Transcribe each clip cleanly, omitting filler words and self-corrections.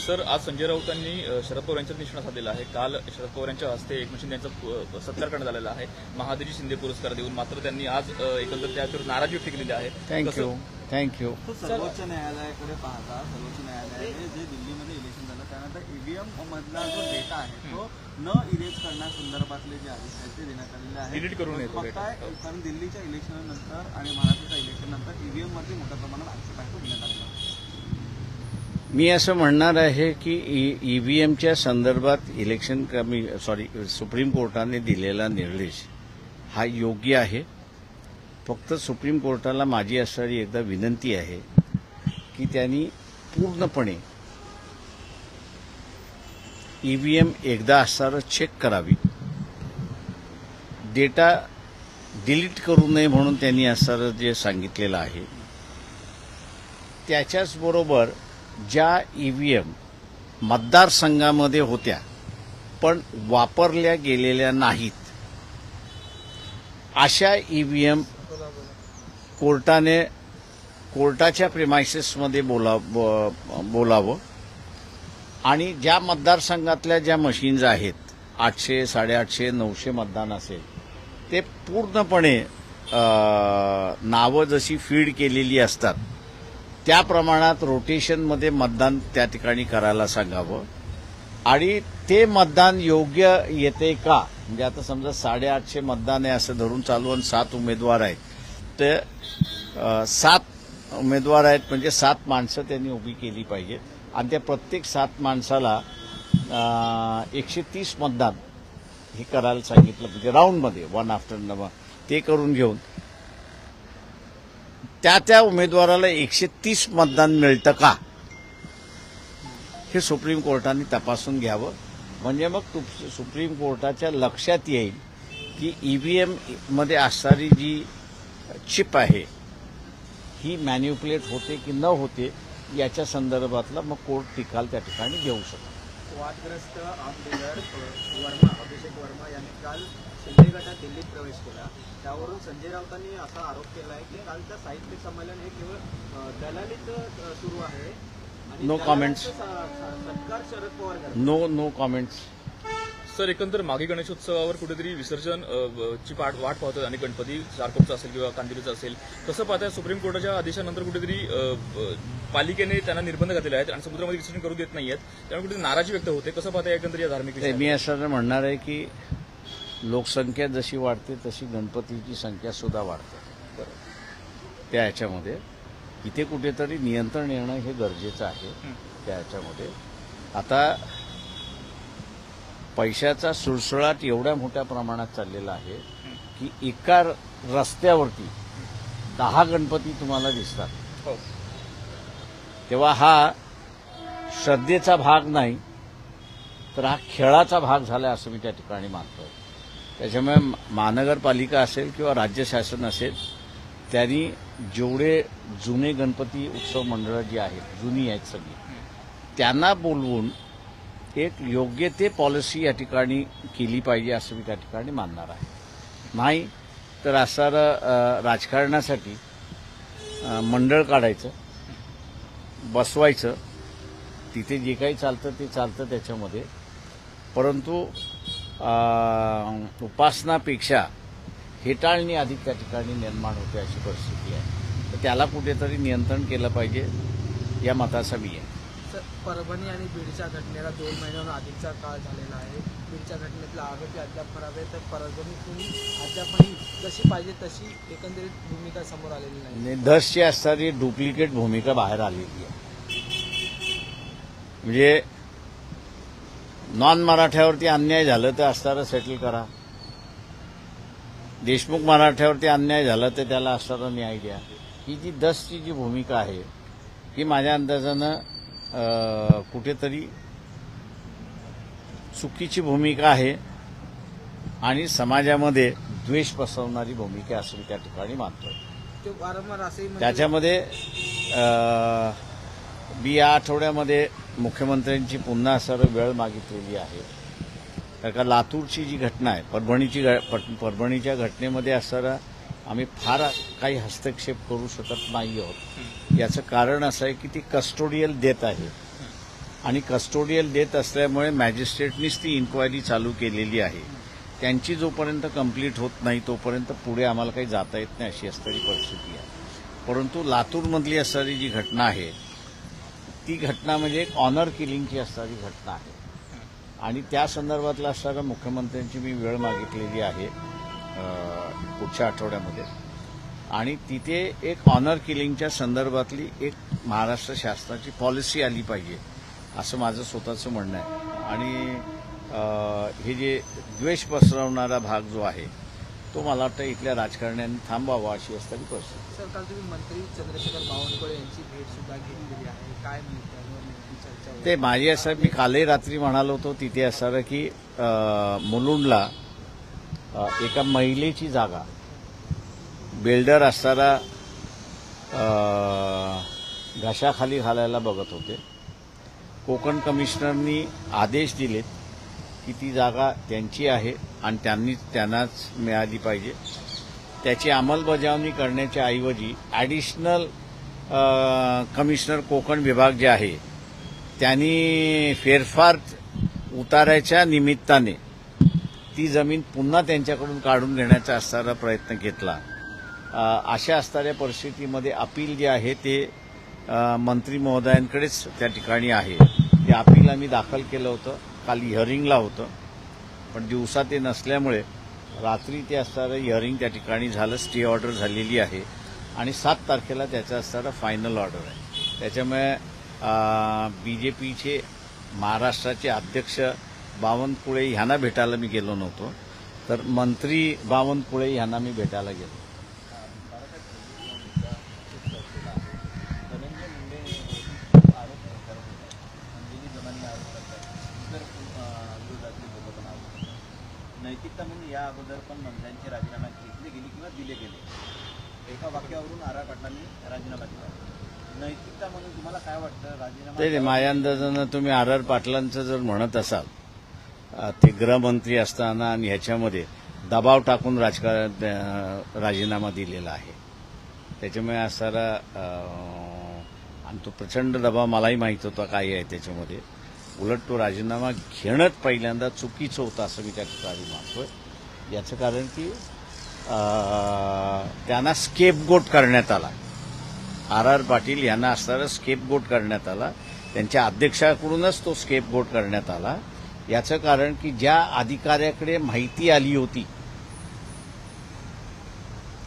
Sir, आज संजय राऊतांनी शरद पवार यांच्यावर निशाणा साधलेला आहे. काल शरद पवार यांच्या हस्ते एकनाथ शिंदे यांचा सत्कार करण्यात आलेला आहे महादजी शिंदे पुरस्कार देऊन. मात्र त्यांनी आज एकंदर त्याच्यावर नाराजी व्यक्त केलेली आहे. थँक्यू. सर्वोच्च न्यायालयाकडे पाहता सर्वोच्च न्यायालयाने जे दिल्लीमध्ये इलेक्शन झालं त्यानंतर ईव्हीएम मधला जो डेटा आहे तो न इरेज करण्यासंदर्भातले जे आदेश आहेत ते देण्यात आलेले आहेत. डिलीट करून येतो कारण दिल्लीच्या इलेक्शननंतर आणि महाराष्ट्राच्या इलेक्शननंतर ईव्हीएम मध्ये मोठ्या प्रमाणात आक्षेप घेण्यात आला. मी असं म्हणणार आहे की ईव्हीएमच्या संदर्भात सुप्रीम कोर्टाने दिलेला निर्देश हा योग्य आहे. फक्त सुप्रीम कोर्टाला माझी असणारी एकदा विनंती आहे की त्यांनी पूर्णपणे ईव्हीएम एकदा असणारं चेक करावी. डेटा डिलीट करू नये म्हणून त्यांनी असणारं जे सांगितलेलं आहे त्याच्याचबरोबर ज्या ईव्हीएम मतदारसंघामध्ये होत्या पण वापरल्या गेलेल्या नाहीत अशा ईव्हीएम कोर्टाच्या प्रिमायसेसमध्ये बोलावं आणि ज्या मतदारसंघातल्या ज्या मशीन्स आहेत 800, 850, 900 मतदान असेल ते पूर्णपणे नावं जशी फीड केलेली असतात त्या प्रमाणात रोटेशनमध्ये मतदान त्या ठिकाणी करायला सांगावं. आणि ते मतदान योग्य येते का, म्हणजे आता समजा 850 मतदान आहे असं धरून चालू आणि 7 उमेदवार आहेत तर 7 उमेदवार आहेत म्हणजे 7 माणसं त्यांनी उभी केली पाहिजेत आणि त्या प्रत्येक 7 माणसाला 130 मतदान हे करायला सांगितलं म्हणजे राऊंडमध्ये 1 आफ्टर ते करून घेऊन त्या उमेदवाराला 130 मतदान मिळतं का हे सुप्रीम कोर्टाने तपासून घ्यावं. म्हणजे मग सुप्रीम कोर्टाच्या लक्षात येईल की ईव्हीएम मध्ये असणारी जी चिप आहे ही मॅन्युप्युलेट होते की न होते याच्या संदर्भातला मग कोर्ट निकाल त्या ठिकाणी घेऊ शकतो. वादग्रस्त आमदार अभिषेक वर्मा यांनी काल शिंदे गटात दिल्लीत प्रवेश केला. त्यावरून संजय राऊतांनी असा आरोप केला आहे की कालचं साहित्य संमेलन हे केवळ दलालीत सुरू आहे. No comments. सरकार Sharad Pawar no comments. Sir, एकंदर मागे गणेशोत्सवावर कुठेतरी विसर्जन ची वाट पाहतोय आणि गणपती चारकोपचा असेल किंवा कांदिवलीचा असेल. कसं पाहताय सुप्रीम कोर्टाच्या आदेशानंतर कुठेतरी पालिकेने त्यांना निर्बंध घातलेले आहेत आणि समुद्रामध्ये विसर्जन करू देत नाहीयेत त्यामुळे कुठेतरी नाराजी व्यक्त होते. कसं पाहताय एकंदर या धार्मिक मी असं म्हणणार आहे की लोकसंख्या जशी वाढते तशी गणपतीची संख्या सुद्धा वाढते. त्या ह्याच्यामध्ये इथे कुठेतरी नियंत्रण येणं हे गरजेचं आहे. त्या ह्याच्यामध्ये आता पैशाचा सुळसुळाट एवढ्या मोठ्या प्रमाणात चाललेला आहे की एका रस्त्यावरती 10 गणपती तुम्हाला दिसतात. तेव्हा हा श्रद्धेचा भाग नाही तर हा खेळाचा भाग झाला असं मी त्या ठिकाणी मानतोय. त्याच्यामुळे महानगरपालिका असेल किंवा राज्य शासन असेल त्यांनी जेवढे जुने गणपती उत्सव मंडळं जी आहेत जुनी आहेत सगळी त्यांना बोलवून एक योग्य ते पॉलिसी या ठिकाणी केली पाहिजे असं मी त्या ठिकाणी मानणार आहे. नाही तर असं राजकारणासाठी मंडळ काढायचं बसवायचं तिथे जे काही चालतं ते चालतं त्याच्यामध्ये. परंतु उपासनापेक्षा हेटाळणी अधिक त्या ठिकाणी निर्माण होते अशी परिस्थिती आहे. तर त्याला कुठेतरी नियंत्रण केलं पाहिजे या मताचा मी आहे. परभणी आणि बीडच्या घटनेला 2 महिन्यांहून अधिकचा काळ झालेला आहे. बीडच्या घटनेतला आरोपी अद्याप फरार आहे तर परभणीतून अद्यापही जशी पाहिजे तशी एकंदरीत भूमिका समोर आलेली नाही. दसची असणारी डुप्लिकेट भूमिका बाहेर आलेली आहे. म्हणजे नॉन मराठ्यावरती अन्याय झालं तर असणारं सेटल करा. देशमुख मराठ्यावरती अन्याय झाला तर त्याला असणारा न्याय द्या. ही जी दसची जी भूमिका आहे ही माझ्या अंदाजानं कुठेतरी चुकीची भूमिका आहे आणि समाजामध्ये द्वेष पसरवणारी भूमिका असं मी त्या ठिकाणी मानतोय. त्याच्यामध्ये मी या आठवड्यामध्ये मुख्यमंत्र्यांची पुन्हा असणारं वेळ मागितलेली आहे. कारण का लातूरची जी घटना आहे परभणीच्या घटनेमध्ये असणारा आम्ही फार काही हस्तक्षेप करू शकत नाही आहोत. याचं कारण असं आहे की ती कस्टोडियल डेथ आहे आणि कस्टोडियल डेथ असल्यामुळे मॅजिस्ट्रेटनीच ती इन्क्वायरी चालू केलेली आहे. त्यांची जोपर्यंत कंप्लीट होत नाही तोपर्यंत पुढे आम्हाला काही जाता येत नाही अशी असणारी परिस्थिती आहे. परंतु लातूरमधली असणारी जी घटना आहे ती घटना म्हणजे एक ऑनर किलिंगची असणारी घटना आहे आणि त्या संदर्भातला असणाऱ्या मुख्यमंत्र्यांची मी वेळ मागितलेली आहे पुढच्या आठवड्यामध्ये आणि तिथे एक ऑनर किलिंगच्या संदर्भातली एक महाराष्ट्र शासनाची पॉलिसी आली पाहिजे असं माझं स्वतःचं म्हणणं आहे. आणि हे जे द्वेष पसरवणारा भाग जो आहे तो मला वाटतं इथल्या राजकारण्यांनी थांबावा अशी असणारी परिस्थिती. सर, काल तुम्ही मंत्री चंद्रशेखर बावनकुळे यांची भेट सुद्धा घेतलेली आहे. काय नेमकी चर्चा होती? ते माझे असं मी कालही रात्री म्हणालो होतो तिथे असणारं की मुलुंडला एका महिलेची जागा बिल्डर असणारा घशाखाली घालायला बघत होते. कोकण कमिशनरनी आदेश दिलेत की ती जागा त्यांची आहे आणि त्यांनाच मिळाली पाहिजे. त्याची अंमलबजावणी करण्याच्या ऐवजी ॲडिशनल कमिशनर कोकण विभाग जे आहे त्यांनी फेरफार उताराच्या निमित्ताने ती जमीन पुन्हा त्यांच्याकडून काढून घेण्याचा असणारा प्रयत्न घेतला. अशा असणाऱ्या परिस्थितीमध्ये अपील जे आहे ते मंत्री महोदयांकडेच त्या ठिकाणी आहे. ते अपील आम्ही दाखल केलं होतं. काल हिअरिंगला होतं पण दिवसा ते नसल्यामुळे रात्री ते असणारं हिअरिंग त्या ठिकाणी झालं. स्टे ऑर्डर झालेली आहे आणि 7 तारखेला त्याचा असणारा फायनल ऑर्डर आहे. त्याच्यामुळे बीजेपीचे महाराष्ट्राचे अध्यक्ष बावनकुळे ह्यांना भेटायला मी गेलो नव्हतो तर मंत्री बावनकुळे ह्यांना मी भेटायला गेलो. नैतिकता म्हणून या अगोदर पण मंत्र्यांचे राजीनामा घेतले गेले किंवा दिले गेले. एका वाक्यावरून आर पाटलांनी राजीनामा दिला. नैतिकता म्हणून तुम्हाला काय वाटतं राजीनामा? ते माझ्या अंदाजानं तुम्ही आर पाटलांचं जर म्हणत असाल ते गृहमंत्री असताना आणि ह्याच्यामध्ये दबाव टाकून राजीनामा दिलेला आहे. त्याच्यामुळे असणारा आणि तो प्रचंड दबाव मलाही माहीत होता काय आहे त्याच्यामध्ये. उलट तो राजीनामा घेणंच पहिल्यांदा चुकीचं होतं असं मी त्या ठिकाणी मानतोय. याचं कारण की त्यांना स्केपगोट करण्यात आला. आर पाटील यांना असणारा स्केपगोट करण्यात आला. त्यांच्या अध्यक्षाकडूनच तो स्केपगोट करण्यात आला. याचं कारण की ज्या अधिकाऱ्याकडे माहिती आली होती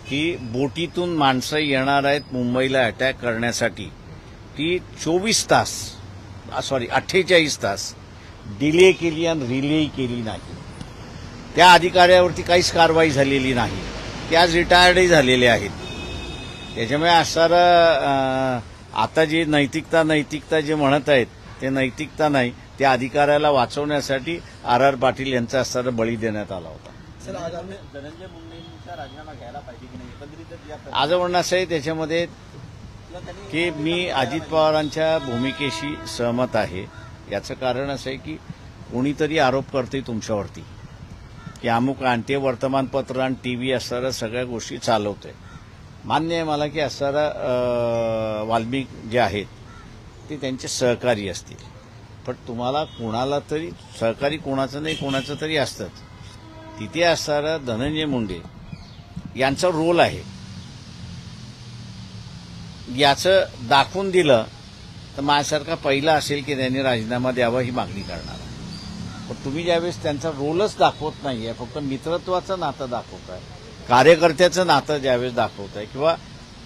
की बोटीतून माणसं येणार आहेत मुंबईला अटॅक करण्यासाठी ती 48 तास डिले केली आणि रिले केली नाही. त्या अधिकाऱ्यावरती काहीच कारवाई झालेली नाही. ते आज रिटायर्डही झालेले आहेत. त्याच्यामुळे असणारं आता जे नैतिकता जे म्हणत आहेत ते नैतिकता नाही. त्या अधिकाऱ्याला वाचवण्यासाठी आर पाटील यांचा असणारा बळी देण्यात आला होता. सर, आगामी धनंजय मुंडेंचा राजीनामा घ्यायला पाहिजे की नाही एकंदरीत आज म्हणणं असं आहे त्याच्यामध्ये की मी अजित पवारांच्या भूमिकेशी सहमत आहे. याचं कारण असं आहे की कोणीतरी आरोप करते तुमच्यावरती की अमुक आणते वर्तमानपत्र आणि टीव्ही असणाऱ्या सगळ्या गोष्टी चालवतोय. मान्य आहे मला की असणारा वाल्मिक जे आहेत ते त्यांचे सहकारी असतील पण तुम्हाला कोणाला तरी सहकारी कोणाचं नाही कोणाचं तरी असतंच. तिथे असणारं धनंजय मुंडे यांचा रोल आहे याचं दाखवून दिलं तर माझ्यासारखा पहिला असेल की त्यांनी राजीनामा द्यावा ही मागणी करणार. पण तुम्ही ज्यावेळेस त्यांचा रोलच दाखवत नाहीये फक्त मित्रत्वाचं नातं दाखवताय कार्यकर्त्याचं नातं ज्यावेळेस दाखवताय किंवा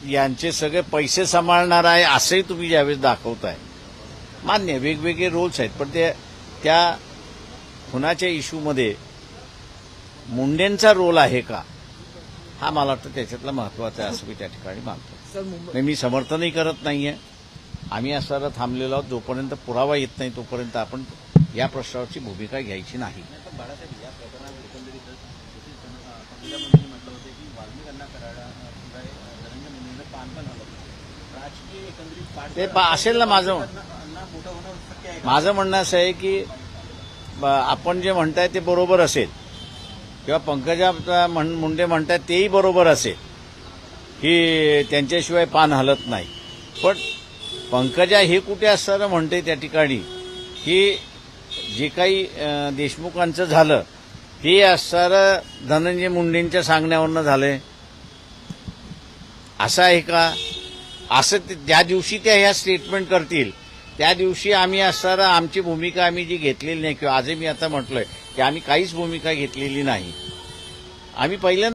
यांचे सगळे पैसे सांभाळणार आहे असंही तुम्ही ज्यावेळेस दाखवताय मान्य वेगवेगळे रोल्स आहेत पण त्या खुनाच्या इश्यूमध्ये मुंडेंचा रोल आहे का हा मला वाटतं त्याच्यातला महत्वाचा आहे असं मी त्या ठिकाणी मानतो. मी समर्थनही करत नाहीये. आम्ही असणारा थांबलेलो आहोत. जोपर्यंत पुरावा येत नाही तोपर्यंत आपण या प्रश्नावरची भूमिका घ्यायची नाही. बाळासाहेब या प्रकरणात एकंदरीतच पंकजामुंडेंनी म्हटलं होतं की वाल्मिकांना करायला शिवाय धनंजय मुंडेंना पान पण आलं. राजकीय एकंदरीत ते असेल ना माझं मोठं होणं शक्य आहे. माझं म्हणणं असं आहे की आपण जे म्हणताय ते बरोबर असेल किंवा पंकजा मुंडे म्हणतायत तेही बरोबर असेल की त्यांच्याशिवाय पान हलत नाही. पण पंकजा हे कुठे असताना म्हणते त्या ठिकाणी की जे काही देशमुखांचं झालं ते असणारं धनंजय मुंडेंच्या सांगण्यावरनं झालंय असं आहे का? असं ज्या दिवशी त्या ह्या स्टेटमेंट करतील त्या दिवशी आम्ही असणारं आमची भूमिका आम्ही जी घेतलेली नाही, किंवा आजही मी आता म्हटलंय की आम्ही काहीच भूमिका घेतलेली नाही. आम्ही पहिल्यांदा